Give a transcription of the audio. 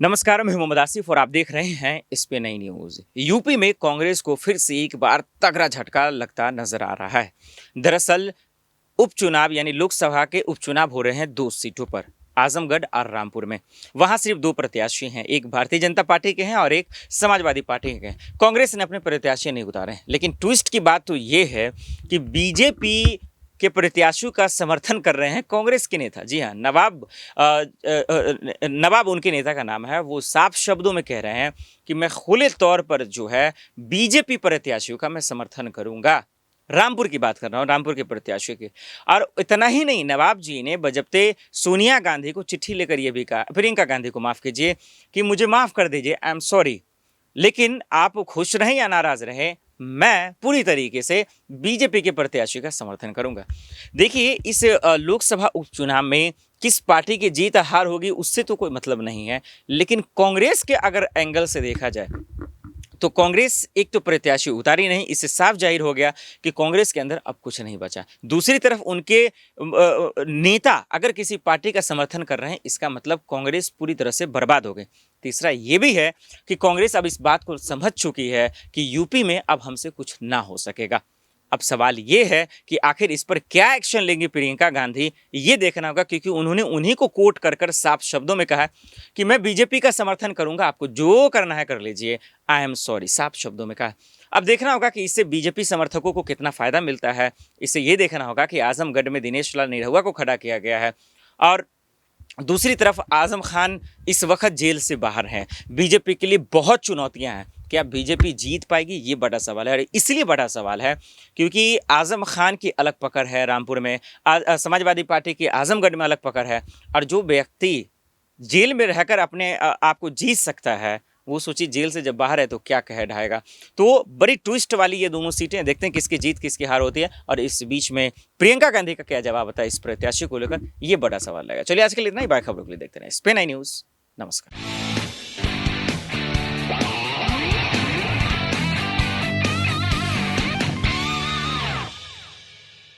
नमस्कार, मैं मोहम्मद आसिफ और आप देख रहे हैं इस पे नई न्यूज। यूपी में कांग्रेस को फिर से एक बार तगड़ा झटका लगता नजर आ रहा है। दरअसल उपचुनाव यानी लोकसभा के उपचुनाव हो रहे हैं दो सीटों पर, आजमगढ़ और रामपुर में। वहां सिर्फ दो प्रत्याशी हैं, एक भारतीय जनता पार्टी के हैं और एक समाजवादी पार्टी के हैं। कांग्रेस ने अपने प्रत्याशी नहीं उतारे हैं, लेकिन ट्विस्ट की बात तो ये है कि बीजेपी के प्रत्याशियों का समर्थन कर रहे हैं कांग्रेस के नेता। जी हाँ, नवाब उनके नेता का नाम है। वो साफ शब्दों में कह रहे हैं कि मैं खुले तौर पर जो है बीजेपी प्रत्याशियों का मैं समर्थन करूंगा। रामपुर की बात कर रहा हूँ, रामपुर के प्रत्याशियों की। और इतना ही नहीं, नवाब जी ने बजब्ते सोनिया गांधी को चिट्ठी लेकर यह भी कहा, प्रियंका गांधी को माफ कीजिए, कि मुझे माफ कर दीजिए, आई एम सॉरी, लेकिन आप खुश रहें या नाराज रहें, मैं पूरी तरीके से बीजेपी के प्रत्याशी का समर्थन करूंगा। देखिए, इस लोकसभा उपचुनाव में किस पार्टी की जीत हार होगी उससे तो कोई मतलब नहीं है, लेकिन कांग्रेस के अगर एंगल से देखा जाए तो कांग्रेस एक तो प्रत्याशी उतारी नहीं, इससे साफ जाहिर हो गया कि कांग्रेस के अंदर अब कुछ नहीं बचा। दूसरी तरफ उनके नेता अगर किसी पार्टी का समर्थन कर रहे हैं, इसका मतलब कांग्रेस पूरी तरह से बर्बाद हो गई। तीसरा ये भी है कि कांग्रेस अब इस बात को समझ चुकी है कि यूपी में अब हमसे कुछ ना हो सकेगा। अब सवाल ये है कि आखिर इस पर क्या एक्शन लेंगी प्रियंका गांधी, ये देखना होगा, क्योंकि उन्होंने उन्हीं को कोट कर साफ शब्दों में कहा कि मैं बीजेपी का समर्थन करूंगा, आपको जो करना है कर लीजिए, आई एम सॉरी, साफ शब्दों में कहा। अब देखना होगा कि इससे बीजेपी समर्थकों को कितना फायदा मिलता है। इससे ये देखना होगा कि आजमगढ़ में दिनेश लाल निरहुआ को खड़ा किया गया है और दूसरी तरफ आजम खान इस वक्त जेल से बाहर हैं। बीजेपी के लिए बहुत चुनौतियां हैं। क्या बीजेपी जीत पाएगी, ये बड़ा सवाल है। और इसलिए बड़ा सवाल है क्योंकि आजम खान की अलग पकड़ है रामपुर में, समाजवादी पार्टी की आजमगढ़ में अलग पकड़ है। और जो व्यक्ति जेल में रहकर अपने आप को जीत सकता है, वो सोचिए जेल से जब बाहर है तो क्या कह ढाएगा। तो बड़ी ट्विस्ट वाली ये दोनों सीटें, देखते हैं किसकी जीत किसकी हार होती है। और इस बीच में प्रियंका गांधी का क्या जवाब आता है इस प्रत्याशी को लेकर, ये बड़ा सवाल रहेगा। चलिए, आज के लिए इतना ही। बाय, खबरों के लिए देखते रहे स्पेन आई न्यूज़। नमस्कार।